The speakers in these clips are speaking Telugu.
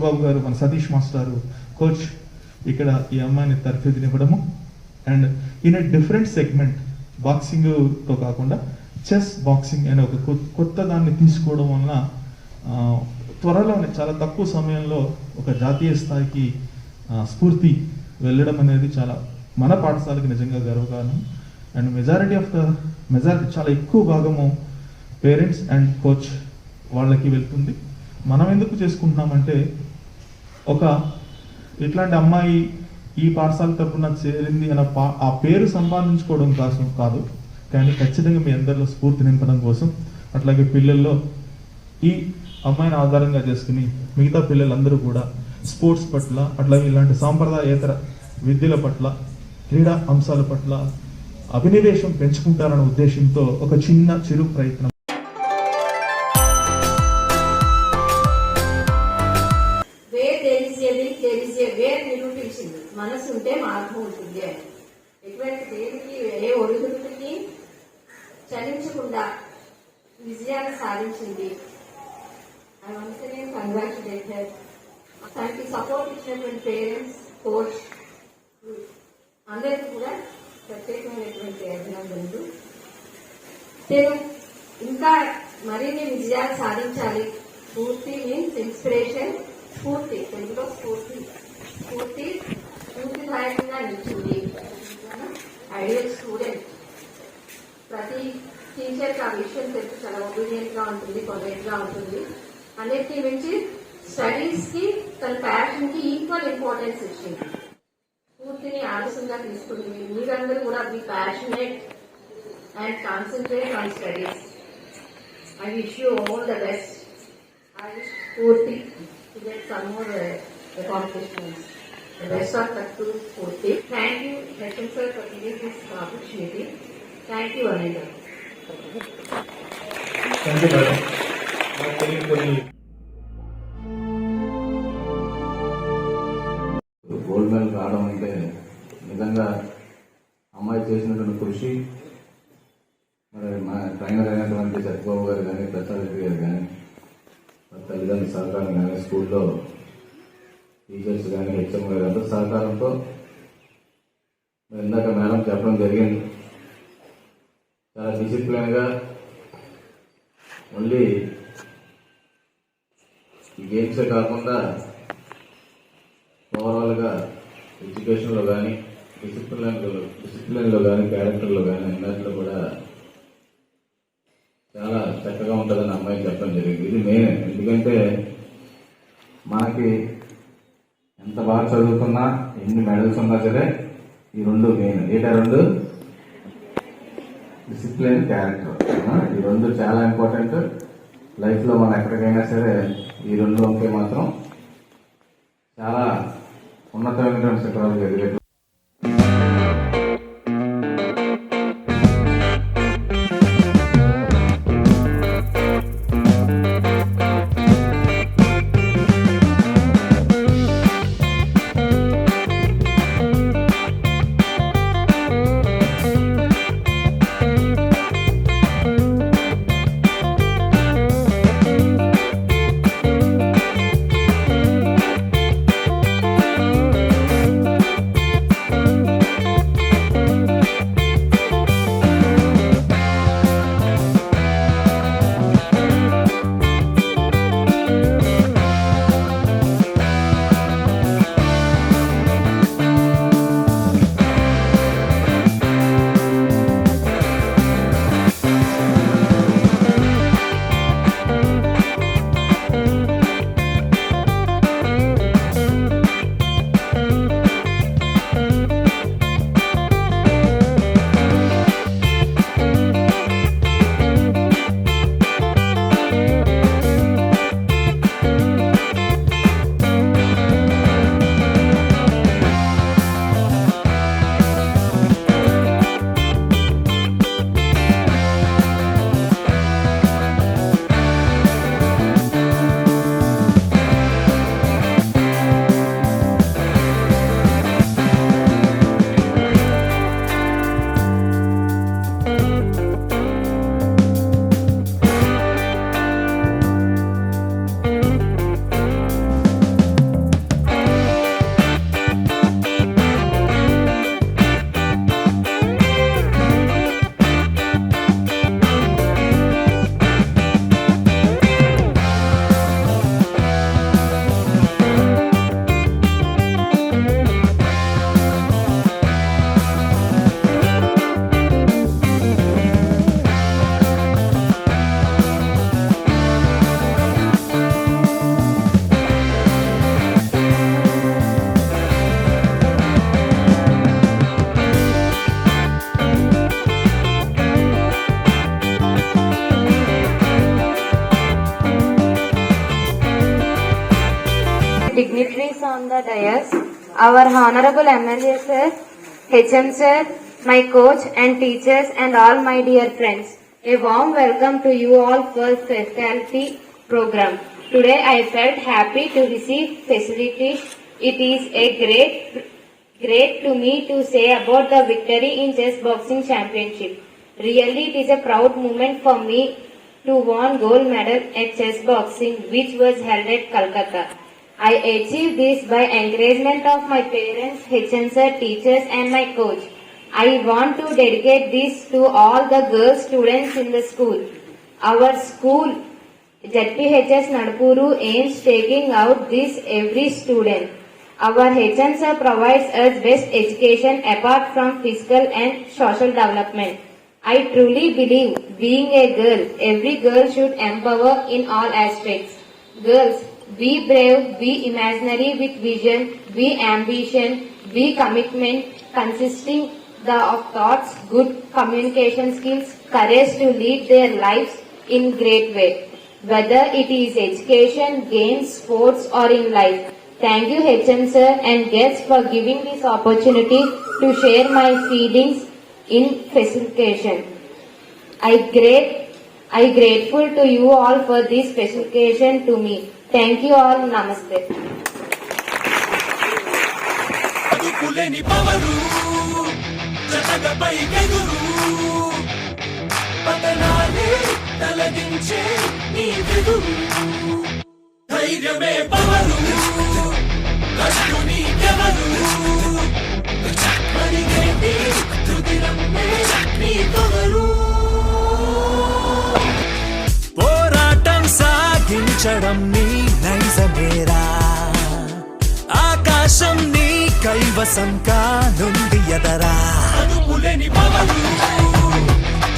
బాబు గారు, మన సతీష్ మాస్టారు, కోచ్ ఇక్కడ ఈ అమ్మాయిని తర్ఫీదునివ్వడము. And in a different segment, బాక్సింగ్తో కాకుండా చెస్ బాక్సింగ్ అనే ఒక కొత్త దాన్ని తీసుకోవడం వలన త్వరలోనే చాలా తక్కువ సమయంలో ఒక జాతీయ స్థాయికి స్ఫూర్తి వెళ్ళడం అనేది చాలా మన పాఠశాలకి నిజంగా గర్వకారణం. అండ్ మెజారిటీ చాలా ఎక్కువ భాగము పేరెంట్స్ అండ్ కోచ్ వాళ్ళకి వెళ్తుంది. మనం ఎందుకు చేసుకుంటున్నామంటే ఒక ఇట్లాంటి అమ్మాయి ఈ పాఠశాల తరపున చేరింది అన్న ఆ పేరు సంపాదించుకోవడం కోసం కాదు, కానీ ఖచ్చితంగా మీ అందరిలో స్ఫూర్తి నింపడం కోసం, అట్లాగే పిల్లల్లో ఈ అమ్మాయిని ఆధారంగా చేసుకుని మిగతా పిల్లలందరూ కూడా స్పోర్ట్స్ పట్ల, అట్లాగే ఇలాంటి సాంప్రదాయేతర విద్యల పట్ల, క్రీడా అంశాల పట్ల అభినివేశం పెంచుకుంటారన్న ఉద్దేశంతో ఒక చిరు ప్రయత్నం. మనసు ఉంటే మార్గం ఉంటుంది అని, ఎటువంటి దేనికి ఏ ఒడిదుడుకుని చలించకుండా విజయాన్ని సాధించింది. I want to congratulate her. తనకి సపోర్ట్ ఇచ్చినటువంటి పేరెంట్స్, కోచ్ అందరికీ కూడా ప్రత్యేకమైనటువంటి అభినందనలు. నేను ఇంకా మరిన్ని విజయాలు సాధించాలి. స్ఫూర్తి మీన్స్ ఇన్స్పిరేషన్. స్ఫూర్తి తెలుగులో స్ఫూర్తి స్ఫూర్తిదాయకంగా నిలిచింది. Ideal student. ప్రతి టీచర్కి ఆ విషయం తెలిసి చాలా ఒబీడియంట్ గా ఉంటుంది, కొలెక్ట్ గా ఉంటుంది. అన్నిటికీ మించి స్టడీస్ కి, తన ప్యాషన్ కి ఈక్వల్ ఇంపార్టెన్స్ ఇచ్చింది. స్ఫూర్తిని ఆదర్శంగా తీసుకుంది. మీరందరూ కూడా be passionate and concentrate on studies. I wish you all the best. I wish Spoorthi to get some more accomplishments. The best of luck to Spurti. Thank you, Rasham sir, for giving this opportunity. Thank you, Anita. Thank you, madam. Gold medal రావడం అంటే నిజంగా అమ్మాయి చేసినటువంటి కృషి, మరి మా ట్రైనర్ అయినటువంటి సత్యబాబు గారు కానీ, ప్రసాద్ రెడ్డి గారు కానీ, తల్లిదండ్రుల సహకారం కానీ, స్కూల్లో టీచర్స్ కానీ, హెచ్ఎం గారు అందరి సహకారంతో ఇందాక మేడం చెప్పడం జరిగింది. చాలా డిసిప్లిన్గా ఓన్లీ ఈ గేమ్సే కాకుండా ఓవరాల్గా ఎడ్యుకేషన్లో కానీ, డిసిప్లిన్లో కానీ, క్యారెక్టర్లో కానీ అన్నింటిలో కూడా చాలా చక్కగా ఉంటుందని అమ్మాయి చెప్పడం జరిగింది. ఇది మెయిన్. ఎందుకంటే మనకి ఎంత బాగా చదువుకున్నా, ఎన్ని మెడల్స్ ఉన్నా సరే ఈ రెండు మెయిన్. ఏటా రెండు? Discipline, character. ఈ రెండు చాలా ఇంపార్టెంట్ లైఫ్లో. మనం ఎక్కడికైనా సరే ఈ రెండు ఉంటే మాత్రం చాలా ఉన్నతమైనటువంటి శిఖరాలు ఎదిగే our Honorable MLA sir, HM sir, my coach and teachers and all my dear friends. A warm welcome to you all for faculty program. Today I felt happy to receive facilities. It is a great to me to say about the victory in chess boxing championship. Really it is a proud moment for me to won gold medal at chess boxing which was held at Calcutta. I achieved this by encouragement of my parents, HM sir, teachers and my coach. I want to dedicate this to all the girl students in the school. Our school ZPHS Nadpuru aims taking out this every student. Our HM sir provides us best education apart from physical and social development. I truly believe being a girl, every girl should empower in all aspects. Girls, be brave, be imaginary with vision, be ambition, be commitment, consisting of thoughts, good communication skills, courage to lead their lives in great way. Whether it is education, games, sports or in life. Thank you HM sir and guests for giving this opportunity to share my feelings in facilitation. I grateful to you all for this facilitation to me. Thank you all. Namaste. అదుపులేని పవరు జతగపై గెదురు పతనాలే తలదించే నీ వెదురు ధైర్యమే పవరు కష్టుని ఎవరు మరిగేటి తుదిరమ్మే నీ తొగరు పోరాటం సాగించడం నీ నైజమేరా ఆకాశం నీ కైవసం కానుంది ఎదరా అదుపులేని పవరు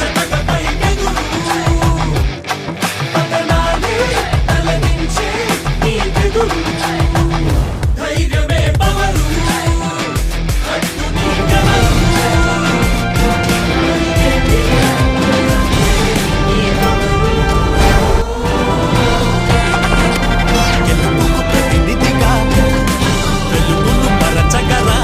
జతగపై గెదురు పతనాలే తలదించే నీ వెదురు ధైర్యమే పవరు కట్టుని ఎవరు గెలుపుకు ప్రతినిధిగా వెలుగును మరచగరా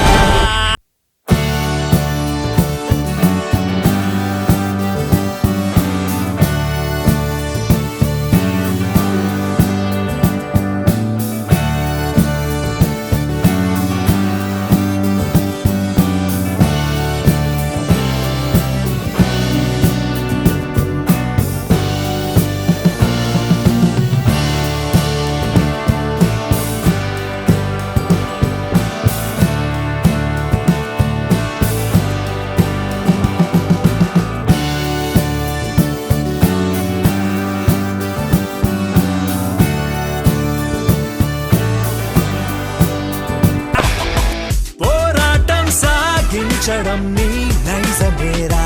పోరాటం సాగించడం నీ నైజమేరా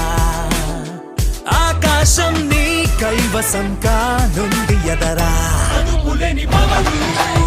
ఆకాశం నీ కైవసం కానుంది ఎదరా అదుపులేని పవరు